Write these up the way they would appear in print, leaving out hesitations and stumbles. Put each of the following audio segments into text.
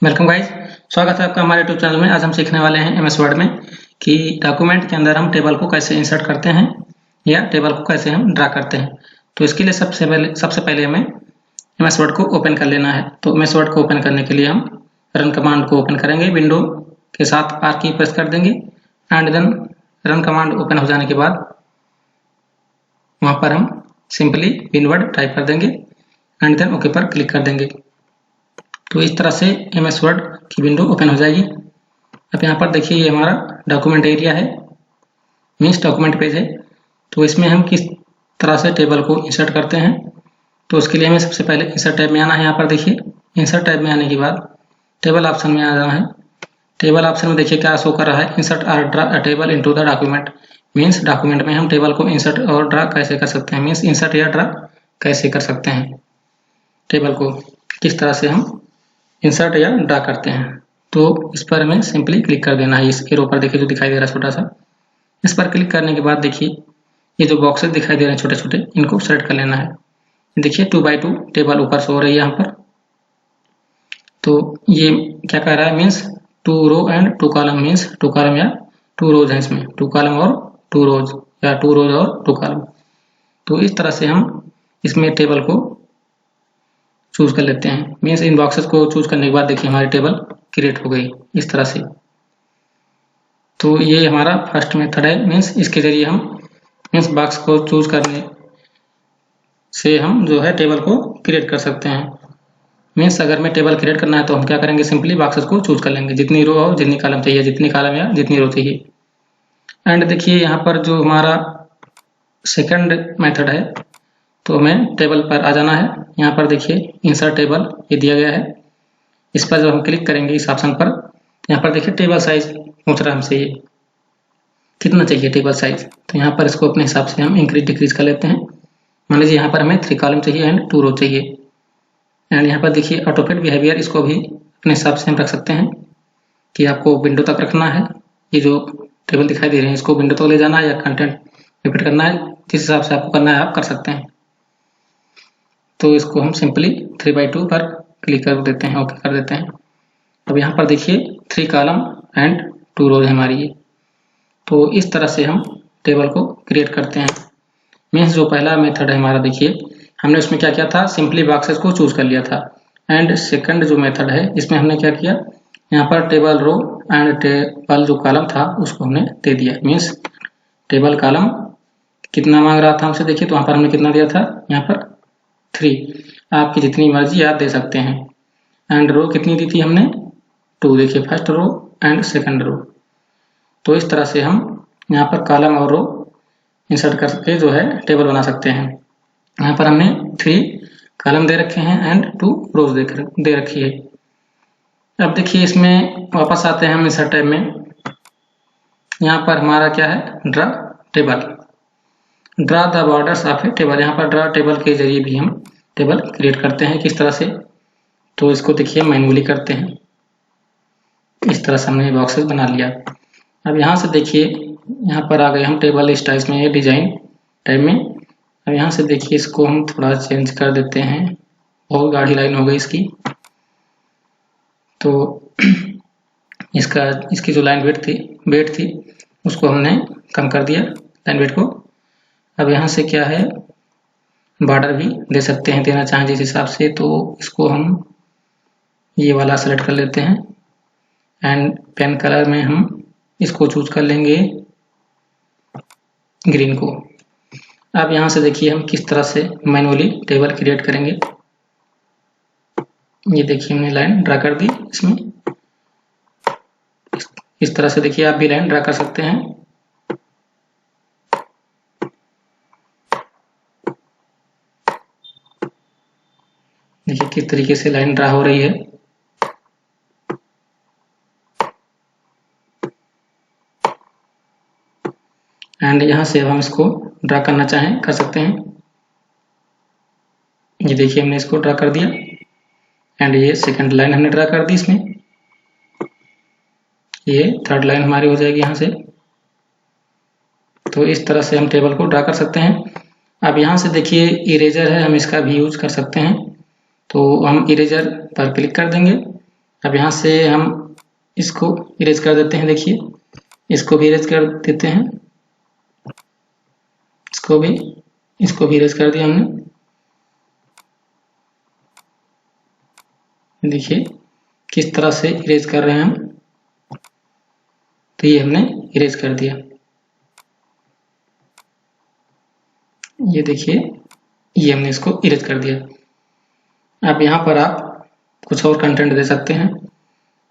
Welcome guys, स्वागत है आपका हमारे यूट्यूब चैनल में। आज हम सीखने वाले हैं एमएस वर्ड में कि डॉक्यूमेंट के अंदर हम टेबल को कैसे इंसर्ट करते हैं या टेबल को कैसे हम ड्रा करते हैं। तो इसके लिए सबसे पहले हमें एमएस वर्ड को ओपन कर लेना है। तो एमएस वर्ड को ओपन करने के लिए हम रन कमांड को ओपन करेंगे, विंडो के साथ आर की प्रेस कर देंगे and then run command open हो जाने के बाद वहां पर हम सिंपली विनवर्ड टाइप कर देंगे एंड देन ओके पर क्लिक कर देंगे। तो इस तरह से एमएस वर्ड की विंडो ओपन हो जाएगी। अब यहाँ पर देखिए ये हमारा डॉक्यूमेंट एरिया है, मीन्स डॉक्यूमेंट पेज है। तो इसमें हम किस तरह से टेबल को इंसर्ट करते हैं, तो उसके लिए हमें सबसे पहले इंसर्ट टैब में आना है। यहाँ पर देखिए इंसर्ट टैब में आने के बाद टेबल ऑप्शन में आ जाना है। टेबल ऑप्शन में देखिए क्या शो कर रहा है, इंसर्ट और draw a table into the document. Means document में हम टेबल को इंसर्ट और ड्रा कैसे कर सकते हैं, मीन्स इंसर्ट या ड्रा कैसे कर सकते हैं, टेबल को किस तरह से हम इंसर्ट या ड्रा करते हैं। तो इस पर हमें सिंपली क्लिक कर देना है। इस एरो पर देखिए जो दिखाई दे रहा है छोटा सा, इस पर क्लिक करने के बाद देखिए ये जो बॉक्सेस दिखाई दे रहे हैं छोटे छोटे, इनको सेलेक्ट कर लेना है। देखिए 2x2 टेबल ऊपर शो हो रही है यहाँ पर। तो ये क्या कह रहा है, means 2 row and 2 column, means 2 column या 2 रोज है इसमें, 2 कॉलम और 2 रोज या 2 रोज और 2 कॉलम। तो इस तरह से हम इसमें टेबल को चूज कर लेते हैं। मीन्स इन बॉक्सेस को चूज करने के बाद देखिए हमारी टेबल क्रिएट हो गई इस तरह से। तो ये हमारा फर्स्ट मेथड है, मीन्स इसके जरिए हम मीन्स बॉक्स को चूज करने से हम जो है टेबल को क्रिएट कर सकते हैं। मीन्स अगर मैं टेबल क्रिएट करना है तो हम क्या करेंगे, सिंपली बॉक्सेस को चूज कर लेंगे, जितनी रो हो, जितनी कॉलम चाहिए, जितनी कॉलम या जितनी रो चाहिए। एंड देखिए यहाँ पर जो हमारा सेकंड मेथड है, तो हमें टेबल पर आ जाना है। यहाँ पर देखिए इंसर्ट टेबल ये दिया गया है, इस पर जब हम क्लिक करेंगे इस ऑप्शन पर, यहाँ पर देखिए टेबल साइज पूछ रहा है हमसे, ये कितना चाहिए टेबल साइज। तो यहाँ पर इसको अपने हिसाब से हम इंक्रीज डिक्रीज कर लेते हैं। मान लीजिए यहाँ पर हमें 3 कॉलम चाहिए एंड 2 रो चाहिए। एंड यहाँ पर देखिए ऑटोफिट बिहेवियर, इसको भी अपने हिसाब से हम रख सकते हैं कि आपको विंडो तक रखना है। ये जो टेबल दिखाई दे रहे हैं इसको विंडो तक ले जाना है या कंटेंट रिपीट करना है, जिस हिसाब से आपको करना है आप कर सकते हैं। तो इसको हम सिंपली 3x2 पर क्लिक कर देते हैं, ओके कर देते हैं। अब यहाँ पर देखिए 3 कॉलम एंड 2 रोज हमारी ये। तो इस तरह से हम टेबल को क्रिएट करते हैं। मीन्स जो पहला मेथड है हमारा, देखिए हमने उसमें क्या किया था, सिंपली बॉक्सेस को चूज कर लिया था। एंड सेकंड जो मेथड है इसमें हमने क्या किया, यहाँ पर टेबल रो एंड टेबल जो कॉलम था उसको हमने दे दिया। मीन्स टेबल कॉलम कितना मांग रहा था हमसे, देखिए तो वहाँ पर हमने कितना दिया था, यहाँ पर 3। आपकी जितनी मर्जी आप दे सकते हैं। एंड रो कितनी दी थी हमने, 2। देखिए first row and second row. तो इस तरह से हम यहाँ पर कॉलम और रो इंसर्ट करके जो है टेबल बना सकते हैं। यहाँ पर हमने 3 कॉलम दे रखे हैं एंड 2 रोज दे रखी है। अब देखिए इसमें वापस आते हैं हम इंसर्ट टैब में। यहाँ पर हमारा क्या है, draw table, draw the borders of A table. यहाँ पर ड्रा टेबल के जरिए भी हम टेबल क्रिएट करते हैं। किस तरह से, तो इसको देखिए मैन्युअली करते हैं। इस तरह से हमने बॉक्सेस बना लिया। अब यहाँ से देखिए यहाँ पर आ गए हम टेबल स्टाइल्स में, ये डिजाइन टाइप में। अब यहाँ से देखिए इसको हम थोड़ा चेंज कर देते हैं, बहुत गाढ़ी लाइन हो गई इसकी। तो इसकी जो लाइन वेट थी उसको हमने कम कर दिया, लाइन वेट को। अब यहाँ से क्या है, बॉर्डर भी दे सकते हैं, देना चाहें जिस हिसाब से। तो इसको हम ये वाला सेलेक्ट कर लेते हैं एंड पेन कलर में हम इसको चूज कर लेंगे ग्रीन को। अब यहाँ से देखिए हम किस तरह से मैनुअली टेबल क्रिएट करेंगे। ये देखिए हमने लाइन ड्रा कर दी इसमें। इस तरह से देखिए आप भी लाइन ड्रा कर सकते हैं। देखिए किस तरीके से लाइन ड्रा हो रही है। एंड यहाँ से अब हम इसको ड्रा करना चाहें कर सकते हैं। ये देखिए हमने इसको ड्रा कर दिया एंड ये सेकंड लाइन हमने ड्रा कर दी इसमें। ये थर्ड लाइन हमारी हो जाएगी यहाँ से। तो इस तरह से हम टेबल को ड्रा कर सकते हैं। अब यहाँ से देखिए इरेजर है, हम इसका भी यूज कर सकते हैं। तो हम इरेजर पर क्लिक कर देंगे अब यहाँ से हम इसको इरेज कर देते हैं। देखिए इसको भी इरेज कर देते हैं, इसको भी इरेज कर दिया हमने। देखिए किस तरह से इरेज कर रहे हैं हम। तो ये हमने इरेज कर दिया। ये देखिए ये हमने इसको इरेज कर दिया। अब यहाँ पर आप कुछ और कंटेंट दे सकते हैं,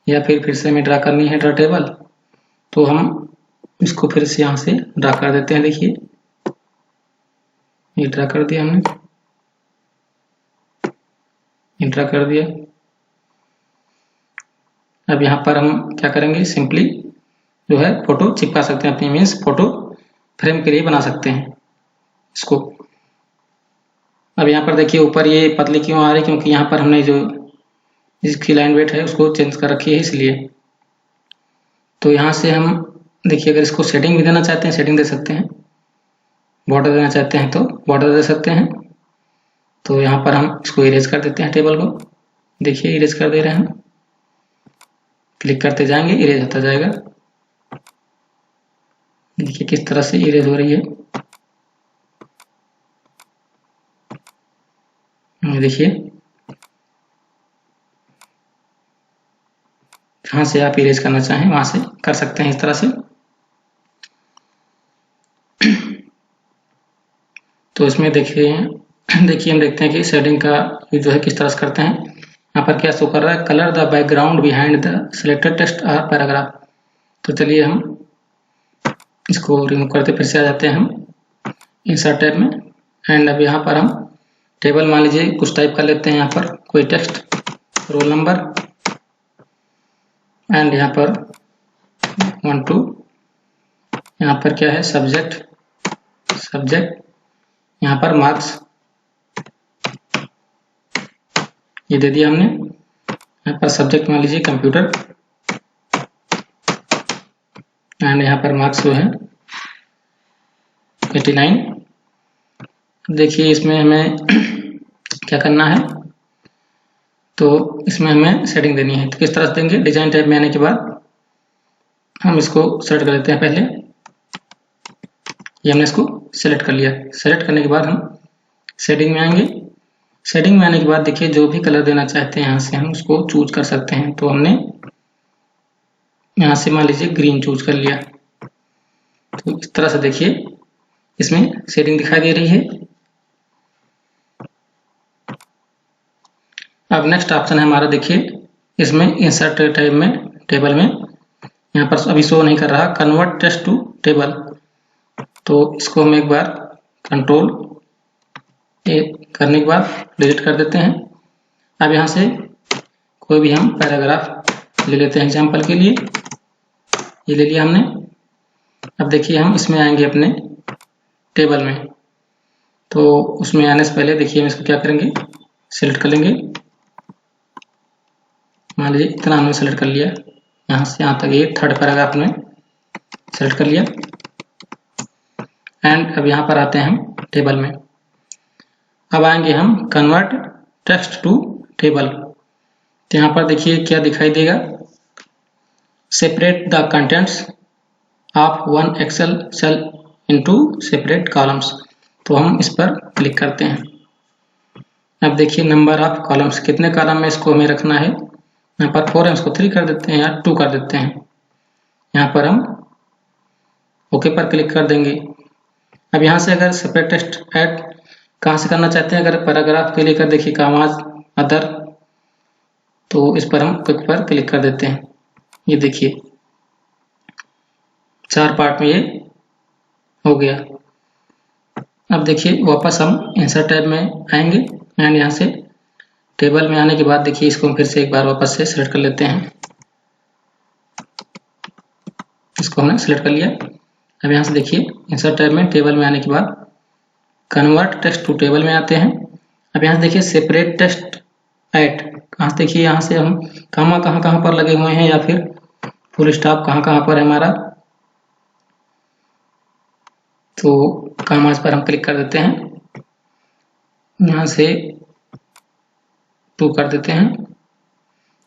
या फिर से हमें ड्रा करनी है ड्रा टेबल, तो हम इसको फिर से यहाँ से ड्रा कर देते हैं। देखिए ये ड्रा कर दिया हमने, ये ड्रा कर दिया। अब यहाँ पर हम क्या करेंगे, सिंपली जो है फोटो चिपका सकते हैं अपनी, मीन्स फोटो फ्रेम के लिए बना सकते हैं इसको। अब यहाँ पर देखिए ऊपर ये पतली क्यों आ रही है, क्योंकि यहाँ पर हमने जो इसकी लाइन वेट है उसको चेंज कर रखी है इसलिए। तो यहाँ से हम देखिए अगर इसको शेडिंग भी देना चाहते हैं शेडिंग दे सकते हैं, बॉर्डर देना चाहते हैं तो बॉर्डर दे सकते हैं। तो यहाँ पर हम इसको इरेज कर देते हैं टेबल को। देखिए इरेज कर दे रहे हैं हम, क्लिक करते जाएंगे इरेज होता जाएगा। देखिए किस तरह से इरेज हो रही है। देखिए जहाँ से आप इरेज करना चाहें वहां से कर सकते हैं इस तरह से। तो इसमें देखिए हम देखते हैं कि शेडिंग का जो है किस तरह से करते हैं। यहाँ पर क्या शो कर रहा है, colour the background behind the selected text और पैराग्राफ। तो चलिए हम इसको रिमूव करते फिर से आ जाते हैं हम इंसर्ट टैब में। एंड अब यहाँ पर हम टेबल मान लीजिए कुछ टाइप कर लेते हैं, यहाँ पर कोई टेक्स्ट, रोल नंबर, एंड यहाँ पर 1 2, यहाँ पर क्या है सब्जेक्ट, यहाँ पर मार्क्स ये दे दिया हमने। यहाँ पर सब्जेक्ट मान लीजिए कंप्यूटर, एंड यहाँ पर मार्क्स जो है 89। देखिए इसमें हमें क्या करना है, तो इसमें हमें सेटिंग देनी है। तो किस तरह से देंगे, डिजाइन टैब में आने के बाद हम इसको सेलेक्ट कर लेते हैं। पहले ये हमने इसको सेलेक्ट कर लिया। सेलेक्ट करने के बाद हम सेटिंग में आएंगे। सेटिंग में आने के बाद देखिए जो भी कलर देना चाहते हैं यहाँ से हम उसको चूज कर सकते हैं। तो हमने यहाँ से मान लीजिए ग्रीन चूज कर लिया। तो इस तरह से देखिए इसमें सेटिंग दिखाई दे रही है। अब नेक्स्ट ऑप्शन है हमारा, देखिए इसमें इंसर्ट टाइप में टेबल में यहाँ पर अभी शो नहीं कर रहा कन्वर्ट टेक्स्ट टू टेबल। तो इसको हम एक बार कंट्रोल ए करने के बाद डिलीट कर देते हैं। अब यहाँ से कोई भी हम पैराग्राफ ले लेते हैं एग्जाम्पल के लिए। ये ले लिया हमने। अब देखिए हम इसमें आएंगे अपने टेबल में। तो उसमें आने से पहले देखिए हम इसको क्या करेंगे, सिलेक्ट कर लेंगे। मान लीजिए इतना हमने सेलेक्ट कर लिया, यहाँ से यहाँ तक ये थर्ड पैराग्राफ में सेलेक्ट कर लिया। एंड अब यहाँ पर आते हैं हम टेबल में। अब आएंगे हम कन्वर्ट टेक्स्ट टू टेबल। तो यहाँ पर देखिए क्या दिखाई देगा, separate the contents of one Excel cell into separate columns. तो हम इस पर क्लिक करते हैं। अब देखिए नंबर ऑफ कॉलम्स, कितने कॉलम में इसको हमें रखना है। यहाँ पर 4 है, इसको 3 कर देते हैं या 2 कर देते हैं। यहाँ पर हम ओके पर क्लिक कर देंगे। अब यहाँ से अगर सेपरेट टेक्स्ट ऐड कहाँ से करना चाहते हैं, अगर पैराग्राफ के लिए कर देखिए कॉमास अदर, तो इस पर हम क्लिक पर क्लिक कर देते हैं। ये देखिए 4 पार्ट में ये हो गया। अब देखिए वापस हम इंसर्ट टैब में आएंगे एंड यहाँ से टेबल में आने के बाद देखिए इसको हम फिर से एक बार वापस से सिलेक्ट कर लेते हैं। इसको हमने सिलेक्ट कर लिया। अब यहाँ से देखिए इंसर्ट टैब में टेबल में आने के बाद कन्वर्ट टेक्स्ट टू टेबल में आते हैं। अब यहाँ से देखिए सेपरेट टेक्स्ट ऐड, कहाँ से देखिए यहाँ से हम कहाँ कहाँ पर लगे हुए हैं या फिर फुल स्टॉप कहाँ पर है हमारा। तो कॉमास पर हम क्लिक कर देते हैं, यहाँ से 2 कर देते हैं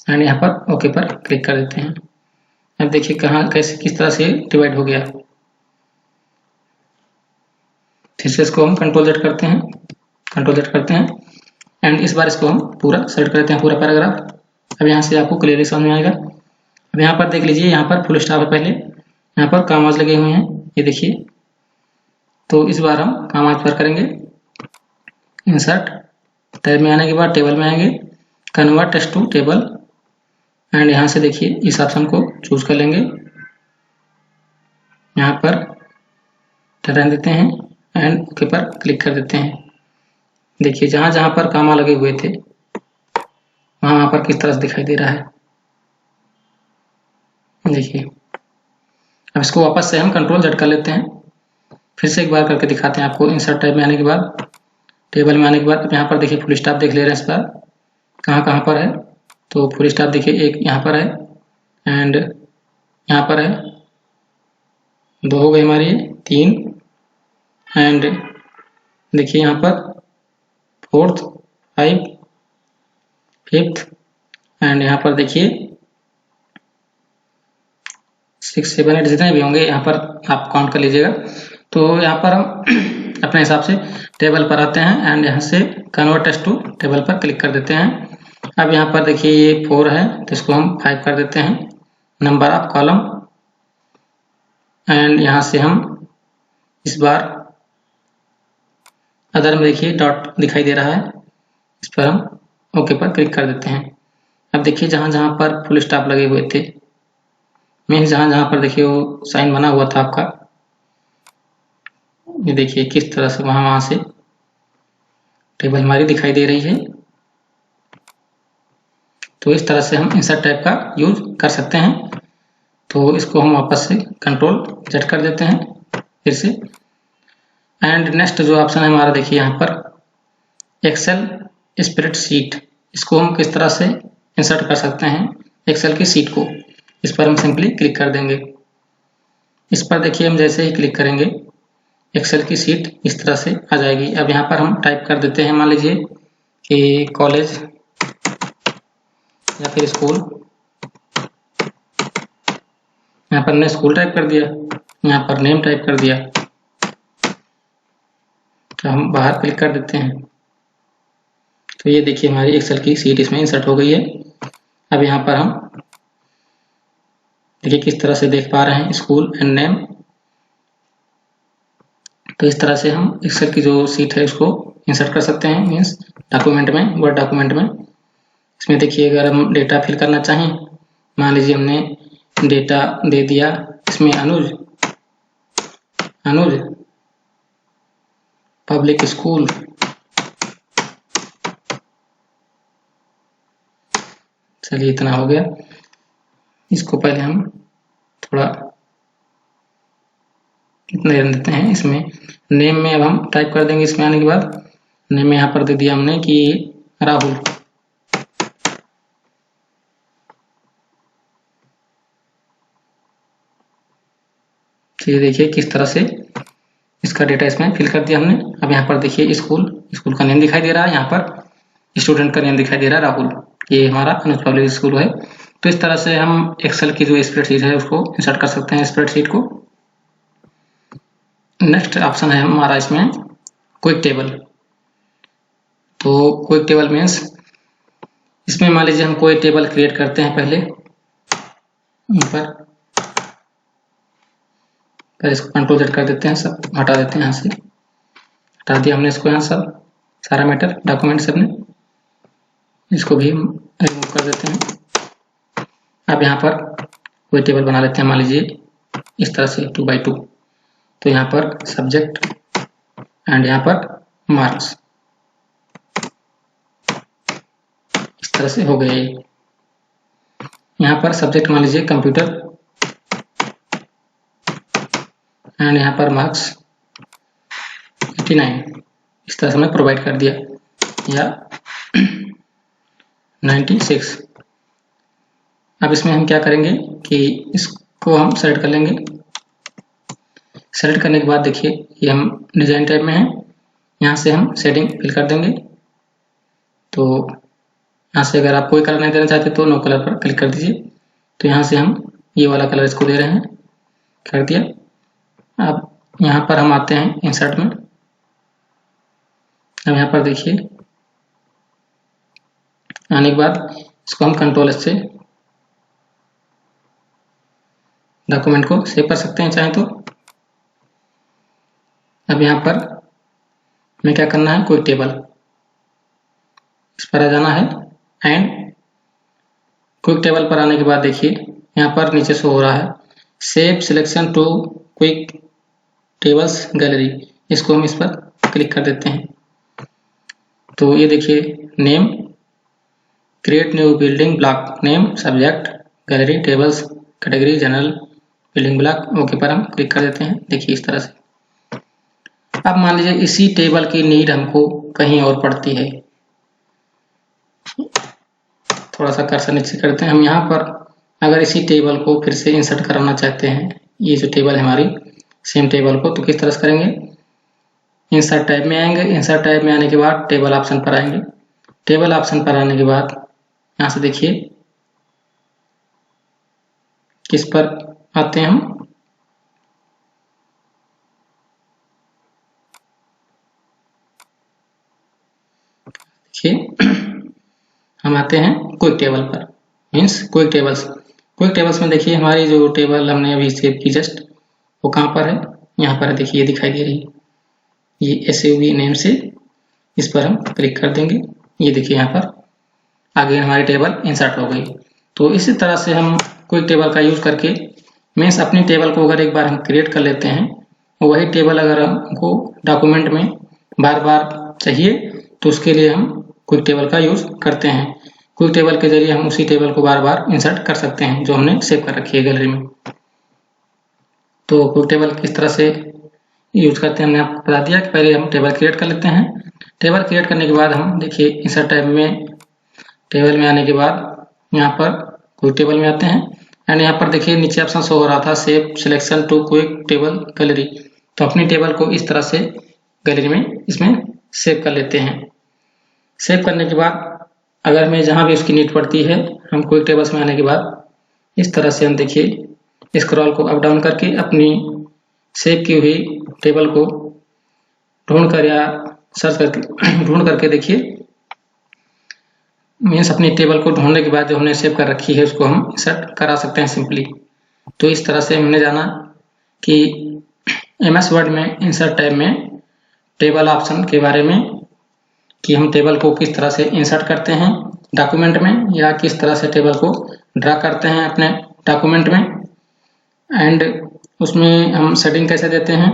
एंड यहाँ पर ओके पर क्लिक कर देते हैं। अब देखिए कहाँ कैसे किस तरह से डिवाइड हो गया। फिर से इसको हम कंट्रोल जेड करते हैं, कंट्रोल जेड करते हैं एंड इस बार इसको हम पूरा सेलेक्ट करते हैं, पूरा पैराग्राफ। अब यहाँ से आपको क्लियरली समझ में आएगा। अब यहाँ पर देख लीजिए, यहाँ पर फुल स्टॉप है, पहले यहाँ पर कामाज लगे हुए हैं, ये देखिए। तो इस बार हम कामाज पर करेंगे, इंसर्ट टैब में आने के बाद टेबल में आएंगे, convert text to table and यहाँ से देखिए इस ऑप्शन को चूज कर लेंगे, यहाँ पर रहने देते हैं एंड ओके पर क्लिक कर देते हैं। देखिए जहाँ जहाँ पर कामा लगे हुए थे वहाँ पर किस तरह से दिखाई दे रहा है, देखिए। अब इसको वापस से हम कंट्रोल जेड कर लेते हैं, फिर से एक बार करके दिखाते हैं आपको। इंसर्ट टैब में आने के बाद, टेबल में आने के बाद अब यहाँ पर देखिए फुल स्टॉप देख ले रहे हैं, इस बार कहाँ कहाँ पर है। तो फुल स्टॉप देखिए एक यहाँ पर है एंड यहाँ पर है, 2 हो गई हमारी, 3 एंड देखिए यहाँ पर 4th 5 5th एंड यहाँ पर देखिए 6 7 8 जितने भी होंगे यहाँ पर आप काउंट कर लीजिएगा। तो यहाँ पर हम अपने हिसाब से टेबल पर आते हैं एंड यहाँ से कन्वर्ट टेक्स्ट टू टेबल पर क्लिक कर देते हैं। अब यहाँ पर देखिए ये 4 है तो इसको हम 5 कर देते हैं, नंबर ऑफ कॉलम एंड यहाँ से हम इस बार अदर में देखिए डॉट दिखाई दे रहा है, इस पर हम ओके पर क्लिक कर देते हैं। अब देखिए जहाँ जहाँ पर फुल स्टॉप लगे हुए थे, मीन्स जहाँ जहाँ पर देखिए वो साइन बना हुआ था आपका, ये देखिए किस तरह से वहाँ से टेबल हमारी दिखाई दे रही है। तो इस तरह से हम इंसर्ट टाइप का यूज कर सकते हैं। तो इसको हम वापस से कंट्रोल जेड कर देते हैं फिर से एंड नेक्स्ट जो ऑप्शन है हमारा, देखिए यहाँ पर एक्सेल स्प्रेडशीट, इसको हम किस तरह से इंसर्ट कर सकते हैं एक्सेल की सीट को। इस पर हम सिंपली क्लिक कर देंगे। इस पर देखिए हम जैसे ही क्लिक करेंगे एक्सेल की सीट इस तरह से आ जाएगी। अब यहाँ पर हम टाइप कर देते हैं, मान लीजिए कि कॉलेज या फिर स्कूल, यहाँ पर हमने स्कूल टाइप कर दिया, यहाँ पर नेम टाइप कर दिया। तो हम बाहर क्लिक कर देते हैं, तो ये देखिए हमारी एक्सेल की सीट इसमें इंसर्ट हो गई है। अब यहाँ पर हम देखिए किस तरह से देख पा रहे हैं स्कूल एंड नेम। तो इस तरह से हम एक्सेल की जो सीट है उसको इंसर्ट कर सकते हैं, मीन्स डॉक्यूमेंट में, वर्ड डॉक्यूमेंट में। इसमें देखिए अगर हम डेटा फिल करना चाहें, मान लीजिए हमने डेटा दे दिया इसमें अनुज पब्लिक स्कूल, चलिए इतना हो गया। इसको पहले हम थोड़ा इतना रन देते हैं। इसमें नेम में अब हम टाइप कर देंगे, इसमें आने के बाद नेम में यहाँ पर दे दिया हमने कि राहुल। तो ये देखिए किस तरह से इसका डेटा इसमें फिल कर दिया हमने। अब यहाँ पर देखिए स्कूल का नेम दिखाई दे रहा है, यहाँ पर स्टूडेंट का नेम दिखाई दे रहा है राहुल, ये हमारा अनुज पब्लिक स्कूल है। तो इस तरह से हम एक्सेल की जो स्प्रेडशीट है उसको इंसर्ट कर सकते हैं, स्प्रेडशीट को। नेक्स्ट ऑप्शन है हमारा इसमें क्विक टेबल। तो क्विक टेबल मीन्स इसमें मान लीजिए हम कोई टेबल क्रिएट करते हैं, पहले इसको कंट्रोल जेड कर देते हैं, सब हटा देते हैं, यहाँ से हटा दिया हमने इसको, यहाँ सब सारा मैटर डॉक्यूमेंट से अपने इसको भी रिमूव कर देते हैं। अब यहाँ पर कोई टेबल बना लेते हैं, मान लीजिए इस तरह से 2 by 2। तो यहाँ पर सब्जेक्ट एंड यहाँ पर मार्क्स, इस तरह से हो गए। यहाँ पर सब्जेक्ट मान लीजिए कंप्यूटर एंड यहाँ पर मार्क्स 89, इस तरह से हमने प्रोवाइड कर दिया, या 96। अब इसमें हम क्या करेंगे कि इसको हम सेलेक्ट कर लेंगे। सेलेक्ट करने के बाद देखिए ये हम डिजाइन टाइप में हैं, यहाँ से हम सेटिंग फिल कर देंगे। तो यहाँ से अगर आप कोई कलर नहीं देना चाहते तो नो कलर पर क्लिक कर दीजिए। तो यहाँ से हम ये वाला कलर इसको दे रहे हैं, कर दिया। अब यहाँ पर हम आते हैं इंसर्ट में। अब यहाँ पर देखिए आने के बाद इसको हम कंट्रोल से डॉक्यूमेंट को सेव कर सकते हैं चाहे तो। अब यहाँ पर हमें क्या करना है, कोई टेबल, इस पर आ जाना है एंड क्विक टेबल पर आने के बाद देखिए यहाँ पर नीचे शो हो रहा है save selection to quick tables gallery. इसको हम इस पर क्लिक कर देते हैं। तो ये देखिए name, create new building block, name, subject, gallery, tables, category, general, building block, okay पर हम क्लिक कर देते हैं। देखिए इस तरह से। अब मान लीजिए इसी टेबल की नीड हमको कहीं और पड़ती है, थोड़ा सा कर्सर नीचे करते हैं। हम यहाँ पर अगर इसी टेबल को फिर से इंसर्ट कराना चाहते हैं, ये जो टेबल है हमारी सेम टेबल को, तो किस तरह से करेंगे, इंसर्ट टैब में आएंगे। इंसर्ट टैब में आने के बाद टेबल ऑप्शन पर आएंगे। टेबल ऑप्शन पर आने के बाद यहाँ से देखिए किस पर आते हैं हम, देखिए हम आते हैं क्विक टेबल पर, means quick tables. Quick tables में देखिए हमारी जो टेबल हमने अभी सेव की जस्ट, वो कहाँ पर है, यहाँ पर है। देखिए ये दिखाई दे रही है, ये SUV नेम से इस पर हम क्लिक कर देंगे। ये देखिए यहाँ पर आगे हमारी टेबल इंसर्ट हो गई। तो इसी तरह से हम क्विक टेबल का यूज करके, मीन्स अपनी टेबल को अगर एक बार हम क्रिएट कर लेते हैं, वही टेबल अगर हमको डॉक्यूमेंट में बार बार चाहिए तो उसके लिए हम क्विक टेबल का यूज करते हैं। क्विक टेबल के जरिए हम उसी टेबल को बार बार इंसर्ट कर सकते हैं जो हमने सेव कर रखी है गैलरी में। तो क्विक टेबल किस तरह से यूज करते हैं हमने आपको बता दिया कि पहले हम टेबल क्रिएट कर लेते हैं। टेबल क्रिएट करने के बाद हम देखिए इंसर्ट टैब में टेबल में आने के बाद यहाँ पर क्विक टेबल में आते हैं एंड यहाँ पर देखिए नीचे ऑप्शन शो हो रहा था save selection to quick table gallery. तो अपनी टेबल को इस तरह से गैलरी में इसमें सेव कर लेते हैं। सेव करने के बाद अगर हमें जहाँ भी उसकी नीड पड़ती है, हम क्विक टेबल्स में आने के बाद इस तरह से हम देखिए स्क्रॉल को अप डाउन करके अपनी सेव की हुई टेबल को ढूंढ कर या सर्च करके ढूंढ करके देखिए, मीन्स अपनी टेबल को ढूंढने के बाद जो हमने सेव कर रखी है उसको हम इंसर्ट करा सकते हैं सिंपली। तो इस तरह से हमने जाना कि MS वर्ड में इंसर्ट टैब में टेबल ऑप्शन के बारे में, कि हम टेबल को किस तरह से इंसर्ट करते हैं डॉक्यूमेंट में या किस तरह से टेबल को ड्रा करते हैं अपने डॉक्यूमेंट में, एंड उसमें हम सेटिंग कैसे देते हैं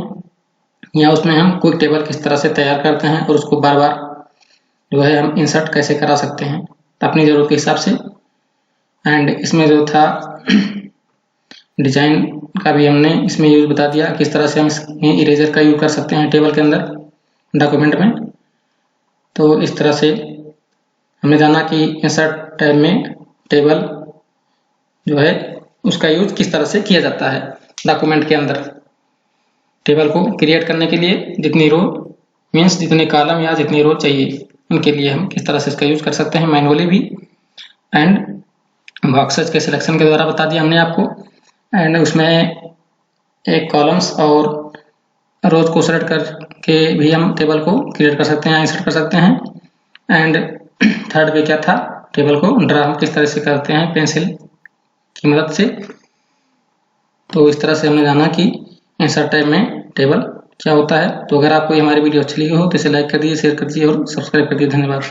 या उसमें हम क्विक टेबल किस तरह से तैयार करते हैं और उसको बार बार जो है हम इंसर्ट कैसे करा सकते हैं अपनी ज़रूरत के हिसाब से। एंड इसमें जो था डिजाइन का भी हमने इसमें यूज बता दिया, किस तरह से हम इसमें इरेजर का यूज कर सकते हैं टेबल के अंदर डॉक्यूमेंट में। तो इस तरह से हमने जाना कि इंसर्ट टैब में टेबल जो है उसका यूज किस तरह से किया जाता है डॉक्यूमेंट के अंदर। टेबल को क्रिएट करने के लिए जितनी रो, मीन्स जितने कॉलम या जितनी रो चाहिए उनके लिए हम किस तरह से इसका यूज कर सकते हैं मैनुअली भी, एंड बॉक्सेस के सिलेक्शन के द्वारा बता दिया हमने आपको। एंड उसमें एक कॉलम्स और रोज को सेलेक्ट करके भी हम टेबल को क्रिएट कर सकते हैं, इंसर्ट कर सकते हैं। एंड थर्ड पे क्या था, टेबल को ड्रा हम किस तरह से करते हैं पेंसिल की मदद से। तो इस तरह से हमने जाना कि इंसर्ट टैब में टेबल क्या होता है। तो अगर आपको हमारी वीडियो अच्छी लगी हो तो इसे लाइक कर दीजिए, शेयर कर दीजिए और सब्सक्राइब कर दीजिए। धन्यवाद।